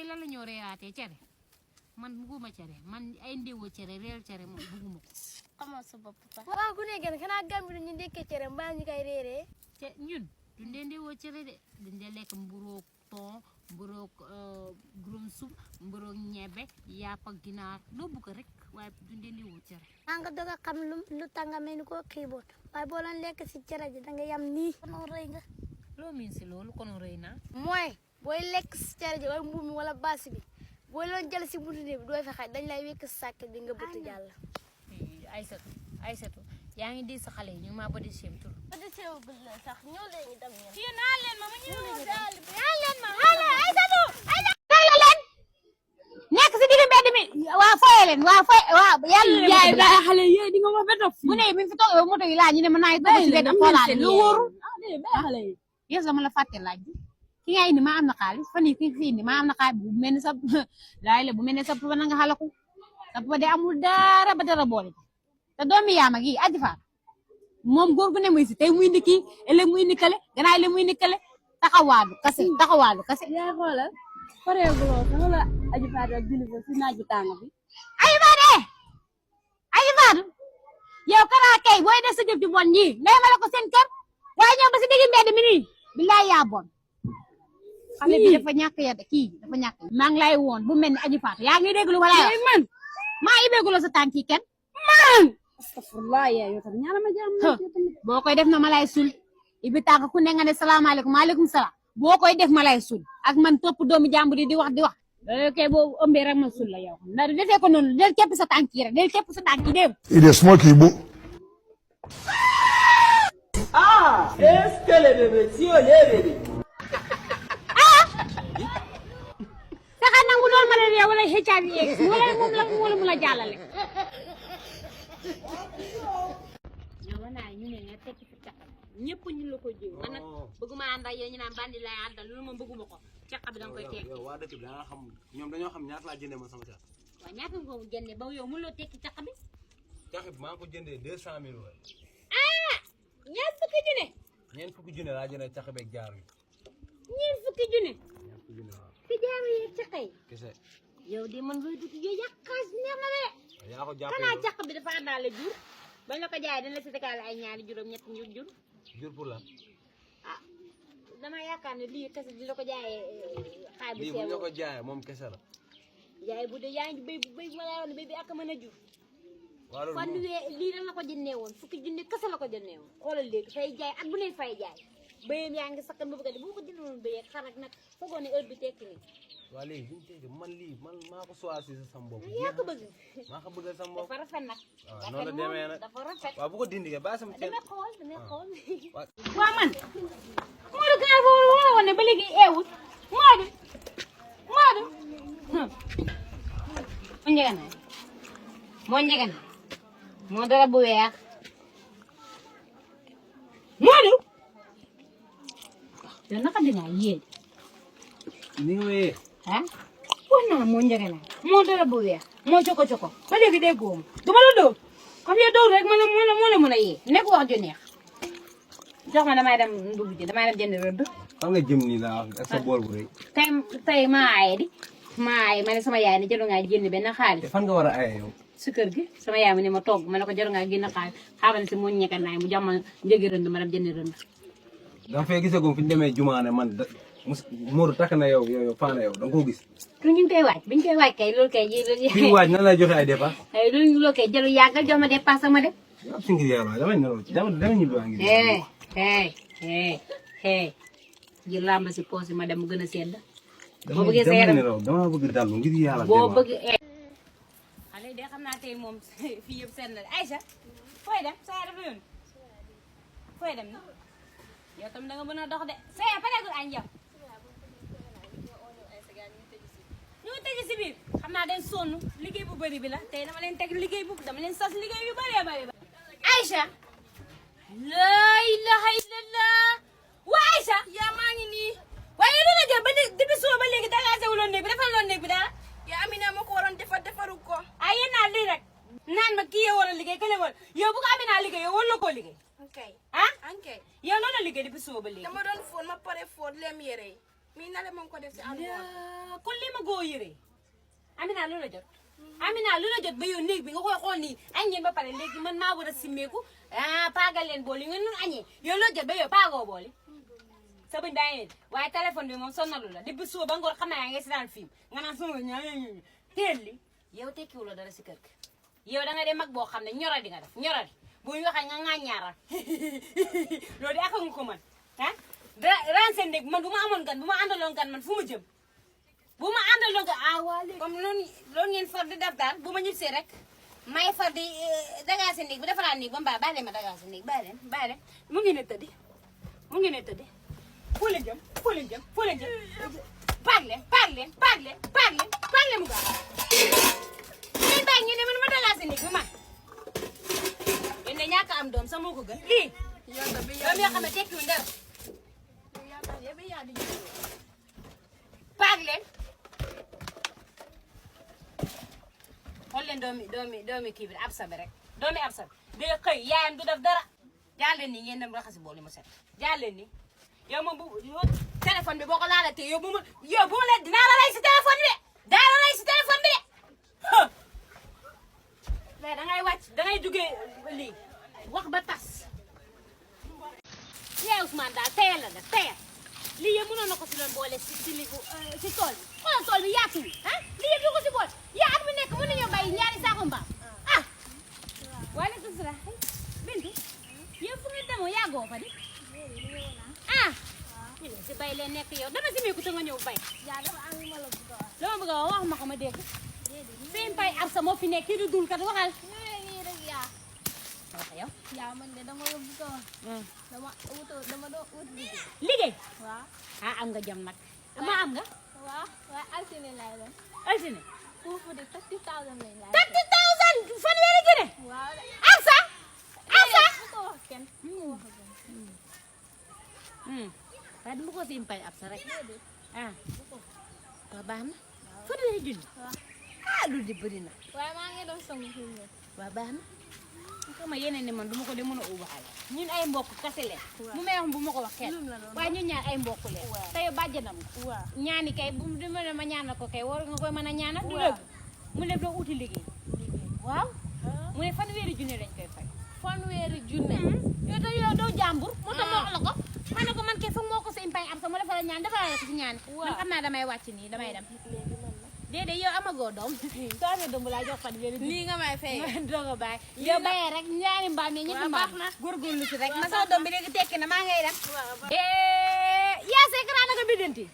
tey lan la ñoo reyaatee cere man bugguma cere man ay ndéwo cere réel cere moom bugguma ko. xamal sa bopp pa. waaw ku nekk xanaa Gambie ñu ndekkee cere mbaa ñu koy réeree. ñun duñ dee ndéwo cere de dañ dee lekk mburoog thon mburoog gurum sum mburoog ñebe yàpp ak ginaar loo bëgg rek waaye duñ dee ndéwo cere. maa nga doog a xam lu tànga mel ni koo xiiboon waaye boo doon lekk si cere ji danga yam nii. konoon rëy nga. loo miin si loolu konoon rëy naa. mooy booy lekk si cere ji wala mbuum mi wala baasi bi booy loon jël si buntu bi doo fexe dañ lay wékk si sàkket bi nga bëtt jàll. Aysatu yaa ngi di sa xale yi ñu ngi maa ba di séem tur. ba di séem bu la sax ñëw leen ñu dem ñoom. yéen naan leen ma ñëw daal naan leen ma Aysatu tey la leen nekk si digg mbedd mi waa foye leen waa foye waa yàlla yaay ba xale yi di nga wax ba dof bu ne mi fi toog moto yi laaj ñu ne ma naay toog si benn xoolaale lu wóoru xale yi yes dama la fàtte laaj bi ki nga indi maa am na xaalis fan yii ki fi indi maa am na xaalis bu mel ni sa laay la bu mel ni sa papa na nga xalaku sa papa de amul dara ba dara boole te doomi yaama gi aji fa moom góor gu ne muy si tey muy indi kii ëllëg muy indi kale gannaaw ëllëg muy indi kale taxawaalu kase yaa xoolal pareeguloo sax la aji faatu ak juli si naaju tàng bi aji faatu yow kanaa kay booy def sa jëf di bon ñii ngay ma la ko seen kër waaye ñëw ba si digg mbedd mi nii billaay yaa bon xale bi dafa ñàkk yadda kii dafa ñàkk maa ngi lay woon bu mel ni aji faatu yaa ngi déglu wala yow man maa ibeeguloo sa tànk yi kenn man astafurlah yaa yow tam ñaara ma jàmm boo koy def na ma lay sul ibi tànk ku ne nga ne salaamaaleykum maaleykum salaam boo koy def ma lay sul ak man topp doomu jàmbur yi di wax kay boo ëmbee rek ma sul la yow ndax defee ko noonu del képp sa tànk yi rek del képp sa tànk yi dem il est small kibo. ah est-ce que le bébé si on est bébé saxa nangu doon ma la wala HIV AIDS wala moom la wala mu la jàllale ñoo naa ñu ne nga tekki fi caq ñëpp ñu la ko jiw man nag bëgguma ànd ak yow ñu naan bandi lay àndal loolu moom bëgguma ko caq bi danga koy tekki yow waa dëkk bi da nga xam ñoom dañoo xam ñaata laa jëndee ma sama caq waaw ñaata nga ko jëndee ba yow mënuloo tekki caq bi caq bi maa ngi ko jëndee 200 000 wala ñeent fukki junne ñeent fukki junne laa jëndee caq beeg jaar yi ñeent fukki junne ñeent fukki junne waaw si jaaru yi caq yi kese yow de man looy dugg yow yàqaas neex na de yaa ko jàppee xanaa caq bi dafa àndaale jur bañ la ko jaay dañ la si tegaale ay ñaari juróom ñett jur jur pour la ah dama yaakaar ne lii kese di la ko jaayee xaay bu lii bu ñu ko jaayee moom kese la yaay bu dee yaa ngi béy ma lay wax ne béy bi ak mën a jur waa loolu fan lii lan la ko jëndee woon fukki junne kese la ko jëndee woon xoolal léegi fay jaay at bu ne fay jaay béyam yaa ngi sakkan ba bëgg a de boo ko jëndee woon béy ak xar ak nag foogoo ne heure bi tekki ni waa léegi bu ñu tekki man lii man maa ko choisir sama bopp yaa ko bëgg maa ko bëggal sama bopp dafa rafet nag waaw noonu la demee nag dafa rafet waaw bu ko dindi ba sama damay xool waa man Modou Gaye boobu wala woon ne ba léegi eewut Modou moo njëganaay moo dara bu weex Modou yow naka dinaa yéeg ni nga wéyee ah wax naa moo njëganaay moo dara bu weex moo coko ba léegi déggoo ma duma la dóor comme yow dóor rek moo la mën a yee nekk wax ju neex jox ma damay dem ndugg ji damay dem jënd rëdd fan nga jëm nii laa ak sa bool bu rëy tey maa aaye ma ne sama yaay ne jëlu ngaa génn benn xaalis fan nga war a aye yow si kër gi sama yaay mu ne ma togg ma ne ko jëlu ngaa génn xaalis xaaral si moo ñekkanaay mu jox ma njëgi rënd ma dem jënd rënd danga fee gisagum fi ñu demee jumaane man Modou takk na yow faana yow da nga koo gis lu ñu koy waaj biñ koy waaj kay loolu kay fi waaj nan lay joxe ay dépense loolu kay jëlu yàggal jox ma dépense ma dem yow si ngir yàlla dama nelaw dama ñibbi waa ngir jël lamba si poos ma dem mu gën a sedd boo bëggee sa yaram dama bëgg dallu ngir yàlla boo bëgg xale de xam naa tey moom fii yëpp sedd na Aïcha fooy dem sa yaram yoon fooy dem na yow tam da nga mën a dox de sa yaram pareegul añ yow ñu ngi tëj si biir xam naa dañ sonn liggéey bu bëri bi la tey dama leen teg liggéey bu dama leen sas liggéey yu bëree bëri ba Aïcha la ilaha illallah waa Aïcha yaa maa ngi nii waaye lu la jël ba depuis suba ba léegi dégagé wuloon néeg bi defal loon néeg bi dara yaa Amina ma ko waroon defaru ko. ay yéen naa lii rek naan ma kii yow war a liggéey kële war yow bu ko Amina liggéey yow war na koo liggéey ok ah ok yow loolu la liggéey depuis suba ba léegi dama doon fóot ma pare fóot lem yére yi mi na le moom ko def si àll kon lii ma góor yëree Amina lu la jot Amina lu la jot ba yow néeg bi nga koy xool nii añ ngeen ba pare léegi man maa war a simmeeku paagal leen bool yi nga nun añee yow loo jot ba yow paagoo bool yi sa bëñ daa yéen waaye téléphone bi moom sonnalu la depuis suba ba ngoor xam naa yaa ngi si daan film nga naan sama ñaa teel li yow tekkiwu la dara si kër gi yow da nga dem mag boo xam ne ñoradi nga def ñoradi bu ñu waxee nga ŋaañaaral loolu de ak nga ko man ah renseigné néeg man bu ma amoon gan bu ma àndaloon gan man fu ma jëm bu ma àndaloon gan waa léegi comme loolu ngeen far di def daal bu ma ñibbisee rek may far di dagaase néeg bi defaraat néeg ba mbaa bàyyi leen ma dagaase néeg bàyyi leen mu ngi ne tëddi foo leen jëm paag leen mu gaaw ngeen bàyyi ñu ne man ma dagaase néeg bi man yéen de ñàkk am doom sax moo ko gën lii doom yoo xam ne tekkiwuñ dara paag leen xool leen doomi kii bi absa bi rek doomi absa bi day xëy yaayam du def dara jaar leen nii ngeen dem raxasi bool yi mu set jaar leen nii yow moom bu téléphone bi boo ko laalatee yow bu ma leen dinaa la rey si téléphone bi de daa la rey si téléphone bi de mais dangay wàcc dangay jugee lii wax ba tas yaa Ousmane daal teyal la def teyal lii yëpp mënoon na ko si doon boole si tool bi xoolal tool bi yaatuwul ah lii yëpp du ko si boole yaa at mu nekk mën nañoo bàyyi ñaari saako mbaam ah waaleykum salaam Bintu yow fu ngeen demoo yàggoo fa di ah si bay leen nekk yow dama si meeku te nga ñëw bay loo bëgg a wax ma ko ma dégg seen bay ab sa moo fi nekk kii du dul kat waxal wax yow yaa man de dama bëgg a wax dama doon ut liggéey waaw ah am nga jam nag ama am nga waaw waaye altine lay doon altine foofu de 30,000 lañ lay 30,000 fanweeri junne waaw am sa bu ko wax kenn waaye dama ko sim pay ab sa rek ah waaw baax na fanweeri junne ah lu di bëri na waaye maa ngi doon songu fi mu waaw baax na sama yeneen ni man duma ko de mën a ubaxal ñun ay mbokk kase leen mu may wax bu ma ko wax kenn waaye ñun ñaar ay mbokk leen tey bàjjanam nga ñaani kay bu dima ne ma ñaanal ko kay war nga koy mën a ñaanal du dëgg mu ne doo uti liggéey waaw mu ne fanweeri junne lañ koy fay fanweeri junne yow te yow doo jàmbur moo tax moo la ko ma ne ko man kay foog moo ko sa impañ am sa mu defal ñaan defal la ko si ñaan man xam naa damay wàcc nii damay dem déedéet yow amagoo doom soo amee doom bu laa jox fanweeri junne lii nga may fay doo ko bàyyi yow bayee rek ñaari mbaam yi ñetti mbaam góorgóorlu si rek ma sama doom bi léegi tekki na maa ngay dem yaa seekara na nga biddanti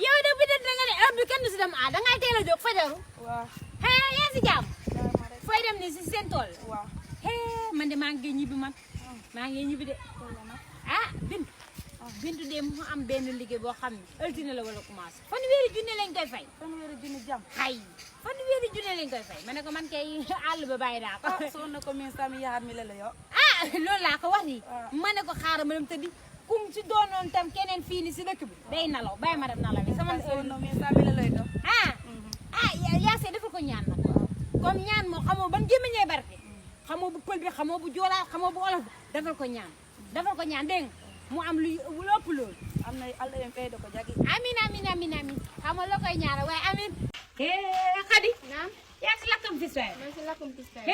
yow de biddanti nga ne heure bi kenn du si dem dangay teel a jóg fajaru yaa si jàmm fooy dem ni si seen tool man de maa ngi ñibbi man maa ngi ñibbi de Bintu de mu am benn liggéey boo xam ne altine la wala commencé fanweeri junne lañ koy fay fanweeri junni jam xay fanweeri junne lañ koy fay ma ne ko man kay àll ba bàyyi naa ko so na ko min sami yahat mi lele yo loolu laa ko wax nii ma ne ko xaaral ma dem tëddi kum si doonoon tam keneen fii ni si dëkk bi day nalaw bàyyi ma dem nalaw bi sama so no min sami lele do yaa see defal ko ñaan nag comme ñaan moo xamoo ban gémmiñee barke xamoo bu pël bi xamoo bu joolaa xamoo bu olof defal ko ñaan dégg nga mu am lu ëpp loolu am na Allah en feydo ko jagi amin xam nga la koy ñaanal waaye amin Khady naam yaa si lakkam fis waay man si lakkum pis fay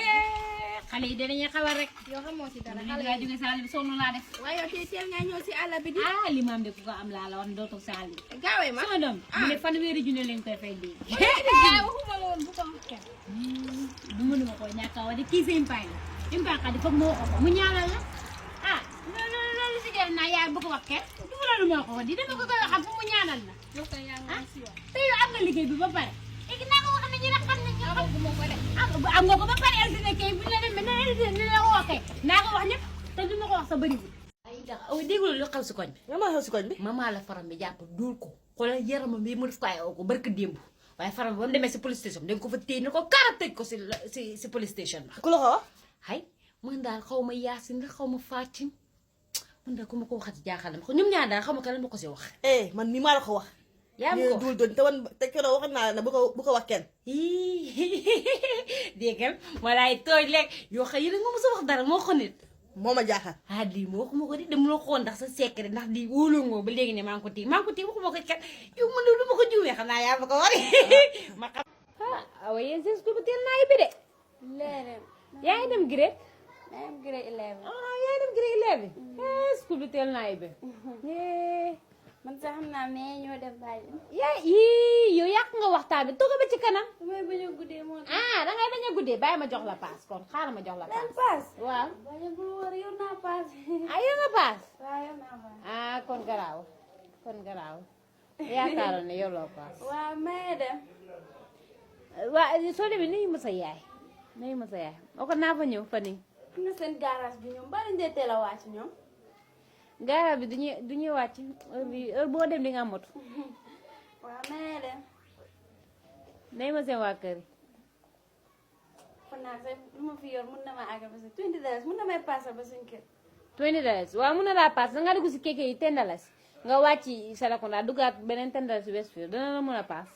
xale yi danañuy xawal rek yow xamoo si dara xale yi jóge saal bi sonn laa def waaye yow teel nga ñëw si àll bi di li ma am de ku ko am laa la wax doo toog saal bi gaawee ma sama doom mu ne fanweeri junne lañ koy fay léegi waxuma la woon bu ko wax kenn du mënuma ko ñàkk a wax de kii sa impaay la impaay Khady foog moo ko mu ñaanal la loolu si jël naa yaay bu ko wax kenn du ma loolu moo ko wax di dama ko koy waxal fu mu ñaanal la yow kay yaa ngi si yoon te yow am nga liggéey bi ba pare léegi naa ko wax ne ñu ne xam nañ am nga ko ba pare altine kay bu ñu la demee ne altine ni la woo kay naa ko wax ñëpp te du ma ko wax sa bëriwul ay ndax déggul lu xew si koñ bi nga ma xew si koñ bi mama la faram bi jàpp dóor ko xoolal yaramam bi mu def ko ay ko barka démb waaye faram bi ba mu demee si police station dañ ko fa téye ne ko kaara tëj ko si police station ba ku la ko wax hay man daal xaw ma Yaasin la xaw ma Fatim man daal ku ma ko waxati jaaxal na ma ko ñoom ñaar daal xaw ma kan ma ko si wax man mi maa la ko wax yaa ma ko dul doon te keroog waxoon naa la bu ko wax kenn déggal walaay tooñ lekk yoo xam yéen a nga mos a wax dara moo ko nit moo ma jaaxal. ah lii ma waxuma ko di dama la xool ndax sa secret ndax lii wóoloo nga ba léegi ne maa ngi ko téye waxuma ko kat yow man lu ma ko juumee xam naa yaa ma ko war ma xam. ah awa yéen seen school bi teel naa yibbi de. léeg-léeg. yaa ngi dem grade. maa ngi grade 11. ah yaa ngi dem grade 11. school bi teel naa yibbi. man sax xam naa mais ñoo def bàyyi. yaa yii yow yàq nga waxtaan bi toog ba ci kanam. damay bañ a guddee moo tax. ah dangay bañ a guddee bàyyi ma jox la paas kon xaaral ma jox la paas. paas. waaw. bañ a bul war yor naa paas. ah yow nga paas. waaw yor naa paas. ah kon garaaw yaakaaroon ne yoroo paas. waaw may dem. waa soo demee nuyu ma sa yaay waxoon naa fa ñëw fan yii. am na seen garage bi ñoom bari ndee teel a wàcc ñoom. garage bi du ñuy wàcc heure boo dem di nga moto. waaw may dem. nuyu ma seen waa kër yi. kon naa sax lu ma fi yor mun na ma àggal ba si $20 mun na may paasal ba suñu kër. $20 waaw mun na laa paas danga dugg si keke yi $10 nga wàcc Serekunda duggaat beneen $10 si Westfield dana la mun a paas.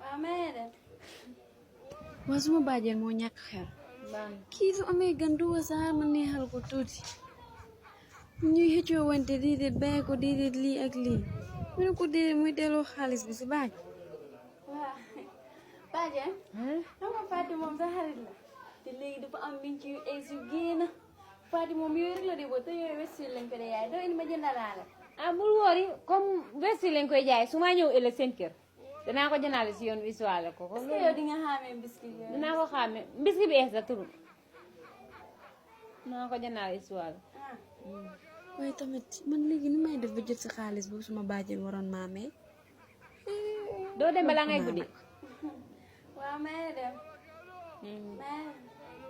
waaw may dem. waa suma bàjjen moo ñàkk xel kii su amee gan du wasaar ma neexal ko tuuti ñuy xëccoo wante déedéet bàyyi ko déedéet lii ak lii mu ne ko déedéet muy delloo xaalis bi si baaj waaw bàjjen. xam nga Fatou moom sa xarit la. te léegi dafa am minci yu ees yu génn. Fatou moom yooyu rek la di boo te yooyu Westfield lañ ko de yaay doo indi ma jëndalaale. ah bul woori comme Westfield lañ koy jaay su ma ñëw ëllëg seen kër danaa ko jëndaale si yoon bi suwaale ko. est-ce que yow di nga xaamee biscuit yooyu. dinaa ko xàmme biscuit bi ees la turu dinaa ko jëndaale si suwaale. waaye tamit man léegi ni may def ba jot si xaalis boobu suma bàjjen waroon maamee doo dem balaa ngay guddi. waaw may dem.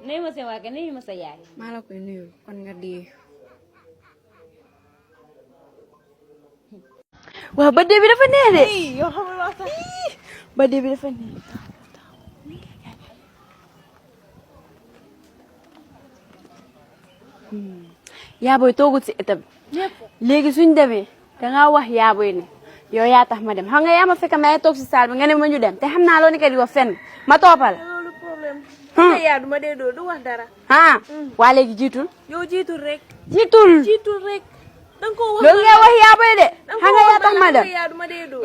nuyu ma seen waa kër nuyu ma sa yaay. maa la koy nuyu kon nga dee waaw birthday bi dafa neex de. yow xam nga loo tax birthday bi dafa neex. yaaboy toogut si état bi léegi suñ demee dangaa wax yaaboy ne yow yaa tax ma dem xam nga yaa ma fekk may toog si saal bi nga ne ma ñu dem te xam naa loo nekk di wax fenn ma toppal. loolu problème. yaa du ma dee doo du wax dara. ah waa léegi jiitul. yow jiitul rek. jiitul rek. danga ko wax loolu ngay wax yaaboy de xam nga yaa tax ma dem. yaa du ma dee doo.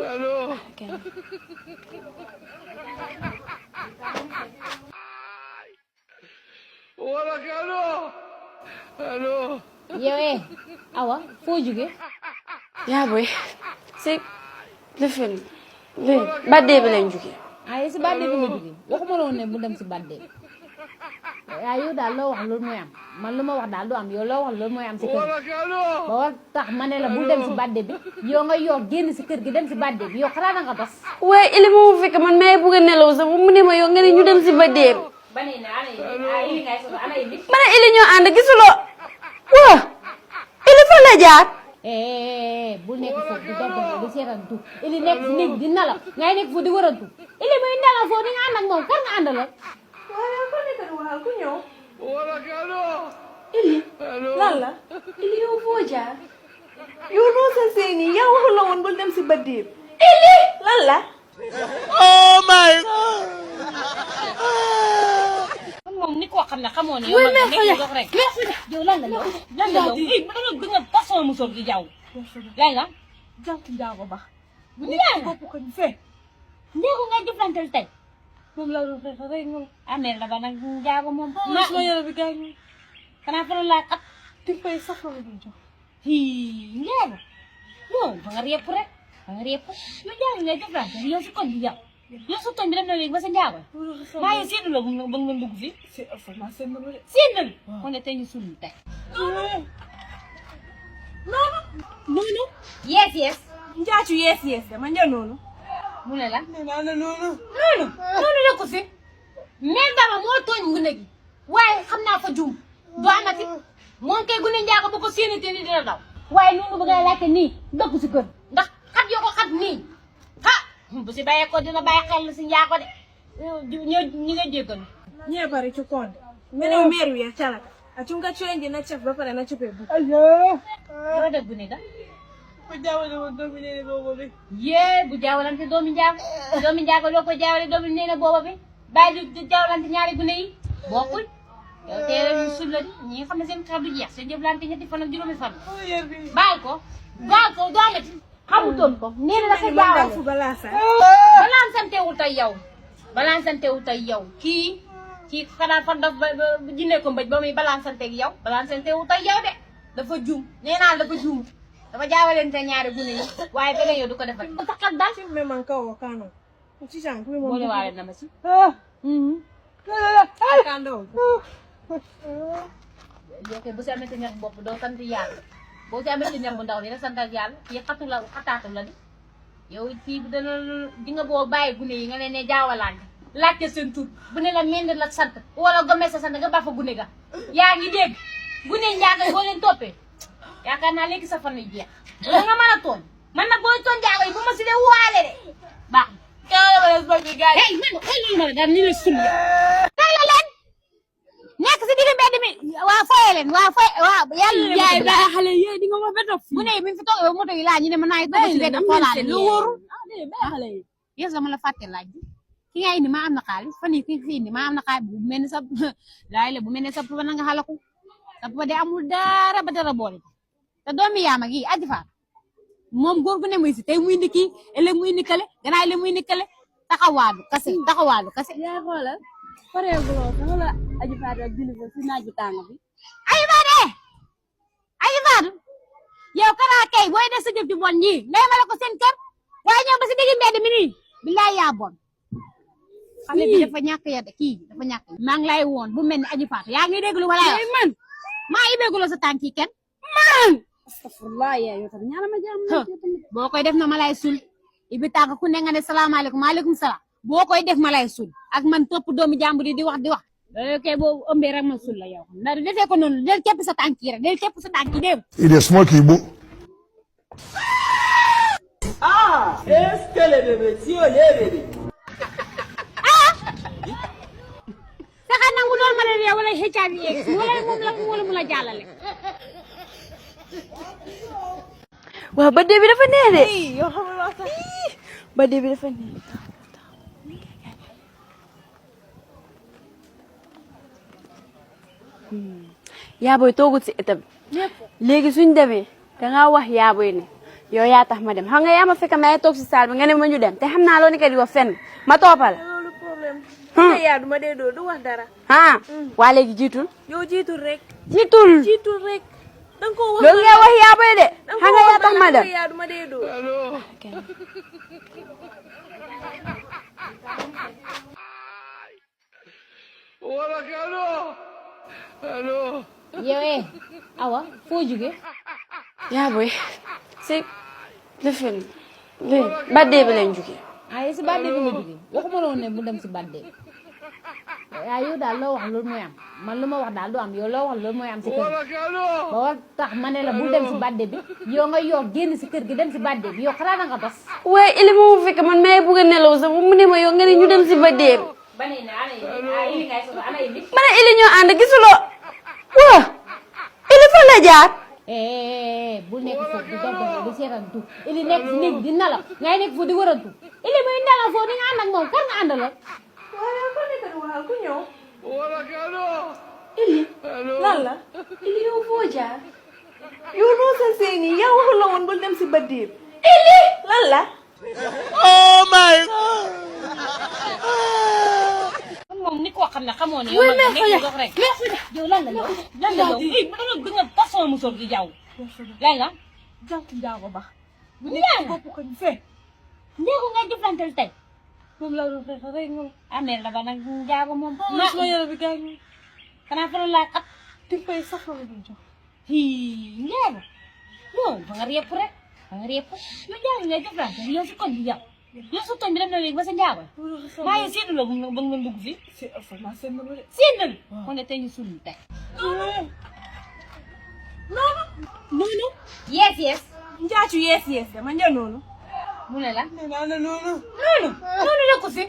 yow awa foo jóge. yaaboy si lifin lii birthday bi lañ jóge. ah yow si birthday bi nga jóge waxuma la woon ne bu dem si birthday bi waaye yow daal loo wax loolu mooy am man lu ma wax daal du am yow loo wax loolu mooy am si kër gi ba war tax ma ne la bul dem si birthday bi yow nga yor génn si kër gi dem si birthday bi yow xanaa nga tos. waaye ili ma fekk man may bugg a nelaw sax mu ne ma yow nga ne ñu dem si birthday bi. ba nee na ana ili ngay soxla ana ili. ma ne ili ñoo ànd gisuloo waaw ili fan la jaar. bul nekk foofu di dagg di seetantu ili nekk si néeg di nalaw ngay nekk foofu di warantu ili muy nalaw foofu di nga ànd ak moom kan nga àndaloon. waaye kon nekk du waxal ku ñëw. ili lan la. ili yow foo jaar. yow noo sa seeni yaa waxul la woon bul dem si birthday bi. ili lan la. moom ni koo xam ne xamoo ne yow man nekk dox rek yow lan la yow lan la yow da nga tas sama musóor di jaww lan la jàpp njaago ba. bu yaa nekk bopp ko ñu fee. ndéegu nga jëflanteel tey moom la doon fexe rek ñoom. amee la ba nag njaago moom sama yére bi gaañ ñu. xanaa fa la at di fay sax la doon jox. njaago yow fa nga répp rek fa nga répp yow njaago nga jëflanteel yow si koñ bi yow yow su koñ bi dem na léegi ba sa njaago maa ngi séenu la ba nga dugg fi c'est vraiment seen dama de. séenal kon ne tey ñu sulul tey noonu yes njaacu yees dama njël noonu. mu ne la nee naa la noonu. noonu la ko fi mais dama moo tooñ gune gi waaye xam naa fa juum du amati moom kay gune njaago bu ko séenatee ni dina daw waaye noonu ba ngay laajte nii dëkk si kër ndax xat yoo ko xat nii bu si bàyyee ko dina bàyyi xel si njaago de ñi nga jéggal ñee bari ci konde. mene meru ya calaka. Achunga chwenje na chef ba pare na chupe bu. yoo def gune ga Bu jaawale woon doomi neene boobu bi. yee bu jaawalante doomi njaago loo ko jaawale doomi neene booba bi bàyyi di jaawalante ñaari gune yi bokkul yow teel a ñu sul la di ñi nga xam ne seen xel du jeex seen jëflante ñetti fan ak juróomi fan baal ko doomati xamutoon ko nee na la sa jaawale balansantewul tay yow kii xanaa fan daf ba jinne ko mbëj ba muy balansanteeg yow balansantewu tay yow de dafa juum nee naa dafa juum dafa jaawalente ñaari gune yi waaye beneen yow du ko defal ba taxal daal boole waale na ma si yow kay bu si amee sa ñax bopp doo sant yàlla boo si amee sa ñax bu ndaw dina santal yàlla kii xataatu la di yow fii dana di nga boo bàyyi gune yi nga ne jaawalaante laajte seen tur bu ne la mend la sant wala gome sa sant nga ba fa gune ga yaa ngi dégg gune njaaga boo leen toppee yaakaar naa léegi sa fan yu jeex wala nga mën a tooñ man nag booy tooñ njaago yi bu ma si dee waale de baax hey man xëy ma la daal ni la sulli tey la leen nekk si digg mbedd mi waa foye leen waa yàlla yaay ba xale yi di nga ma fa topp gune yi mi fi toog moto yi laa ñu ne ma naay toog si mbedd xoolaale lu wóoru yes dama la fàtte laaj bi ki nga indi maa am na xaalis fan yii ki fi indi maa am na xaalis bu mel ni sa laay la bu mel ni sa papa na nga xalaku sa papa de amul dara ba dara boole te doomi yaama gi aji fa moom góor gu ne muy si tey muy indi kii ëllëg muy indi kale gannaaw ëllëg muy indi kale taxawaalu kase yaa xoolal pareeguloo sax la aji faatu ak julli si naaj bu tàng bi aji faatu yow kanaa kay booy def sa jëf ci bon ñii ngay ma la ko seen kër waaye ñëw ba si digg mbedd mi nii billaay yaa bon xale bi dafa ñàkk yadda kii dafa ñàkk maa ngi lay woon bu mel ni aji faatu yaa ngi déglu wala yow man maa ibeeguloo sa tànk yi kenn man astafurlah yaa yow tam ñaara ma jaam boo koy def na ma lay sul ibi tànk ku ne nga ne salaamaaleykum maaleykum salaam boo koy def ma lay sul ak man topp doomi jàmbur yi di wax loolu kay boo ëmbee rek ma sul la yow ndax defee ko noonu del képp sa tànk yi rek del képp sa tànk yi dégg il est smart Igbo. saxa nangu loolu ma leen yow wala HIV wala mu la jàllale waaw ba dee bi dafa neex de yow xam nga sax ba dee bi dafa neex yaaboy toogut si état bi léegi suñ demee dangaa wax yaaboy ne yow yaa tax ma dem xam nga yaa ma fekk may toog si saal bi nga ne ma ñu dem te xam naa loo nekk di wax fenn ma toppal loolu problème yaa duma dee doo du wax dara waa léegi jiitul yow jiitul rek danga ko wax loolu ngay wax yaaboy de xam nga yaa tax ma dem yaa duma dee doo yow awa foo jóge yaaboy si lifin li baddee bi lañ jóge ay si badde bi nga jóge waxuma la woon ne mu dem si badde yaa yow daal loo wax loolu mooy am man lu ma wax daal du am yow loo wax loolu mooy am si kër ba war tax ma ne la bul dem si badde bi yow nga yor génn si kër gi dem si badde bi yow xanaa na nga dos waaye ili ma mu fekk man may bëgg a nelaw sax mu ne ma yow nga ne ñu dem si baddee bi ba ne ana ili ngay soxla ana ili ma ne ili ñoo ànd gisuloo waa ili fa la jaar bul nekk foofu di dox di seetantu ili nekk si néeg di nelaw ngay nekk foofu di wërantu ili muy nelaw foofu di nga ànd ak moom kan nga àndaloon waaye ko nekk di waxal ku ñëw ili lan la ili yow foo jaar yow noo sa seeni yaa waxu la woon bul dem si baddiir ili lan la Oh my God. moom ni koo xam ne xamoo ne yow man nekk dox rek yow lan la yow ma danga gën a façon musóor di jaww lan la jànku njaago ba bu Njaago. nekk bopp ko ñu fee ndéegu ngay jëflanteel tey moom la doon fexe rek moom amee la ba nag njaago moom suma yére bi gaañu xanaa fa la laa xat timpay sax la ñu jox njaago loolu ba nga répp rek ba nga répp yow njaago ngay jëflanteel yow si koñ bi yow su koñ bi dem na léegi ba sa njaago maa ngi séenu la ba nga dugg fii c'est information na de séenal kon ne tey ñu suul tey noonu yes njaacu yes dama njël noonu mu ne la nee naa la noonu noonu la ko fi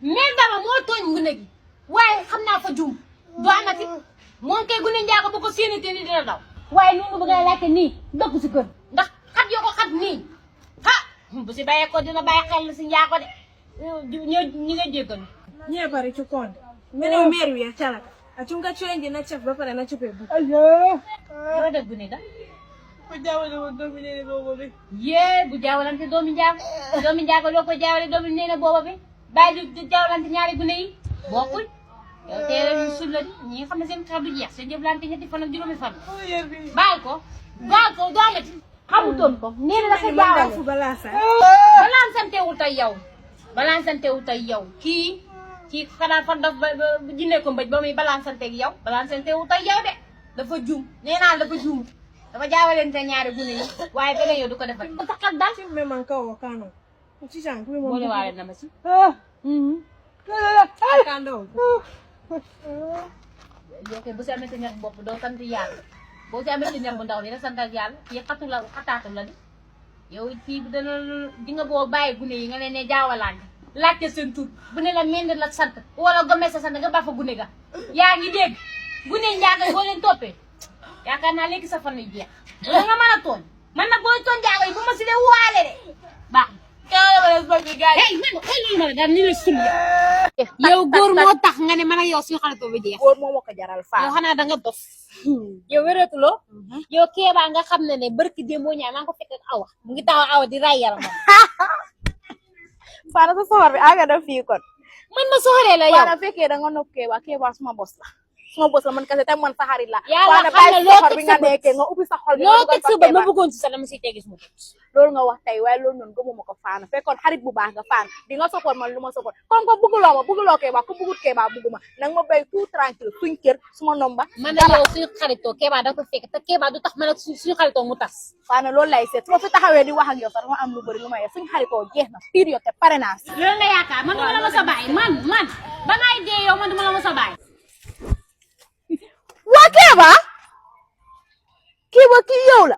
mais dama moo tooñ ngune gi waaye xam naa fa juum du amati moom kay gune njaago bu ko séenatee ni dina daw waaye noonu bëgg a laajte nii dëkk si kër ndax xat yoo ko xat nii bu si bàyyee ko dina bàyyi xel si njaago de ñi nga jéggal ñee bari ci koon nga ne meer wi calaka Achunga chwengi na chef ba pare na chupe bu. Yow de gune ga Ko jaawale woon doomi neene boobu bi. yee bu jaawalante doomi njaago loo ko jaawale doomi neena booba bi bàyyi di jaawalante ñaari gune yi bokkul yow teel a sul la ñi nga xam ne seen xel du jeex seen jëflante ñetti fan ak juróomi fan bàyyi ko doomati xamutoon ko nee na dafa jaawale fu balasa. balaan santewul tey yow kii xanaa fan daf jinne ko mbëj ba muy balaan santeeg yow balaan santewul tey yow de dafa juum nee naa dafa juum dafa jaawalante ñaari gune yi waaye beneen yow du ko defal ko taxal dal Chef me man kawo kano. Ci sang ku mo. boole waale na ma si Kando. yow kay bu si amee sa ñax bopp doo sant yàlla boo si amee sa ñax bu ndaw ni rek santal yàlla kii xataatu la de yow fii bu dana di nga boo bàyyi gune yi nga leen ne jaawalaante laajte seen tur bu ne la mend la sant wala gome sa sant nga ba fa gune ga yaa ngi dégg gune njaaga boo leen toppee yaakaar naa léegi sa fan yu jeex wala nga mën a tooñ man nag booy tooñ njaaga yi bu ma si dee waale de baax hey man xoolal ma la daal ni la sul yow góor moo tax nga ne man ak yow suñu xaritoo bi jeex góor moo ma ko jaral faa. yow xanaa danga dof yow wératuloo yow keebaa nga xam ne ne barki démboo ñaay maa ngi ko fekk ak awa mu ngi taxaw awa di ray yaramam Fana sa soxor bi aga def fii kon. man ma soxoree la yow Fana fekkee da nga nopp Keba suma bos la. Suma bos la man kese tam man sa xarit la. Yàlla Fana xam na bàyyi loo soxor teg bi sa nga bët. nekkee nga ubbi sa xol bi. loo teg sa bët ma bëggoon si sa dama siy tegis mu Loolu nga wax tey waaye loolu noonu gëmuma ko Fana fekkoon xarit bu baax nga Fana di nga support man lu ma support comme que bëgguloo Keba ku bëggut Keba bëgguma nang ma béy tout tranquille suñ kër suma nomba. man na yow suñu xaritoo keebaa da ko fekk te keebaa du tax man ak suñu xaritoo mu tas Fana loolu lay seet su ma fi taxawee di wax ak yow sax dama am lu bëri lu ma yee suñu xaritoo jeex na période te pare naa si. loolu nga yaakaar man duma la ma sa bàyyi man ba ngay dee yow man duma la ma sa bàyyi waa Keba kii yow la.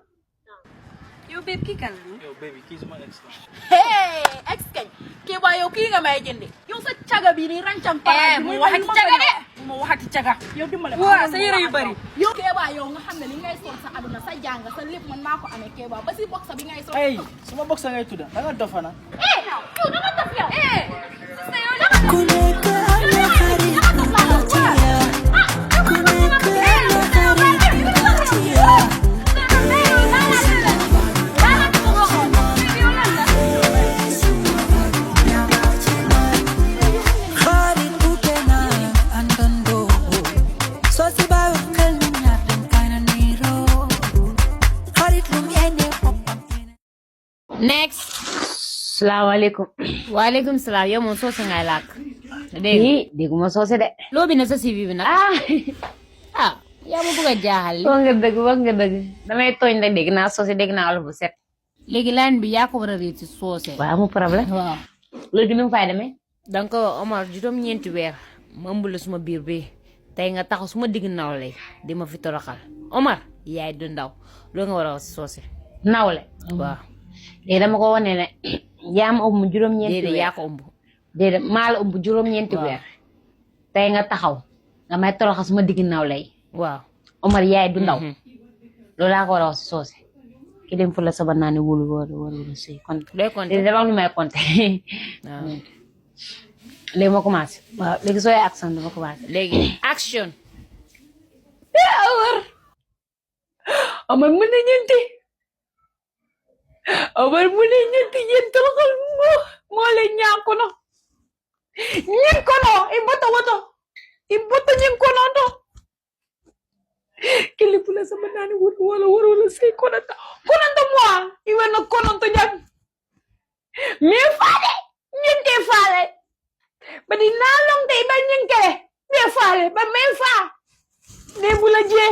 Yow babe ki kan la? Yo, baby, kii sama ex la. Hey ex kañ Keba yow kii nga may jëndi yow sa caga bi ni rancam para mu waxati caga de. Mu waxati caga. yow dimbale Waa sa yére yu bari. yow Keba yow nga xam ne li ngay sol sa aduna sa jàng sa lépp man maa ko amee Keba ba si box bi ngay sol. Hey, suma box ngay tudda. Da nga dof na. yow dama def yow next salaamaaleykum. waaleykum salaam yow moom soose ngay làkk dégg dégguma soose de. loo bi ne sa CV bi nag yaa ma bëgg a jaaxal wax nga dëgg damay tooñ nag dégg naa soose dégg naa olof bu set. léegi laan bi yaa ko war a réer ci soose waaw amul problème. waaw léegi nu mu fay demee. donc Omar juróom-ñeenti weer ma ëmb la suma biir bi tey nga taxaw suma digg nawle di ma fi toroxal Omar yaay du ndaw loo nga war a wax si soose nawle. waaw léegi dama ko wane ne yaa ma ëmb juróom-ñeenti déedéet weer. yaa ko ëmb déedéet maa la ëmb juróom-ñeenti waaw. weer. tey nga taxaw nga may toroxal suma digg nawle yi. waaw Omar yaay du ndaw. Mhm. loolu laa ko war a wax si soose. ki dem fu la saba naa ne wóolu wóolu si kon. looy compter léegi dafa am lu may compter. waaw léegi ma commencé. waaw léegi sooy accent dama commencé. léegi action Omar mu ne ñeenti. Omar mu ne ñeenti yéen toroxal moo leen ñaakono. ñenkono i boto ñenkono to. kili pula sama nani wala sei konanta moi iwe no kononto jam. Me fale ñente fale. Ba di nalong de ba ñenke me fale ba me fa. Ne bula je.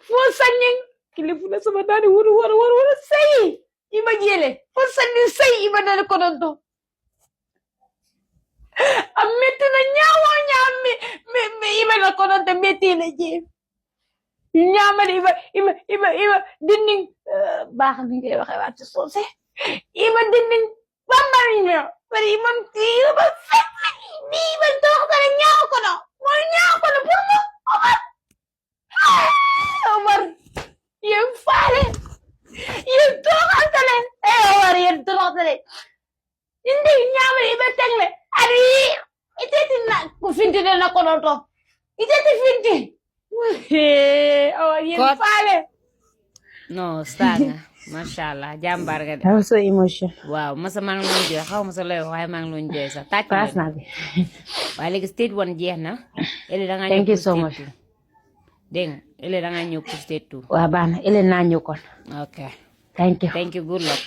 Fo sanyin kili pula sama nani wala sei. Ima jele fo sanyin sei ima dal kononto. Amete na nyawo nyame me ima na kononto meti na je. Ñaamali ima dinding baax bi ngay waxee waat ci soose ima dinding bambari ñoo bari man ima fekk ni man toog ko ñaaw ko no mooy ñaaw ko no pour mo Omar yéen faale yéen tooxantale Omar yéen tooxantale indi ñaamali ima tegle ari iteti na ku fintine na ko no to ijati finti oh yéen Kot. faale non stanga mashallah jàmbaar nga de I was so emotional waaw masa maa ngi loon jooy xaw ma sa looy wax waaye maa ngi loon jooy sax tàcc pass na na bi waaye léegi stage 1 jeex na ele da nga Thank ñëw you so pour much. stage 2 dégg nga ele da nga ñëw pour stage 2 waa baax na ele naa ñëw kon ok thank you thank you good luck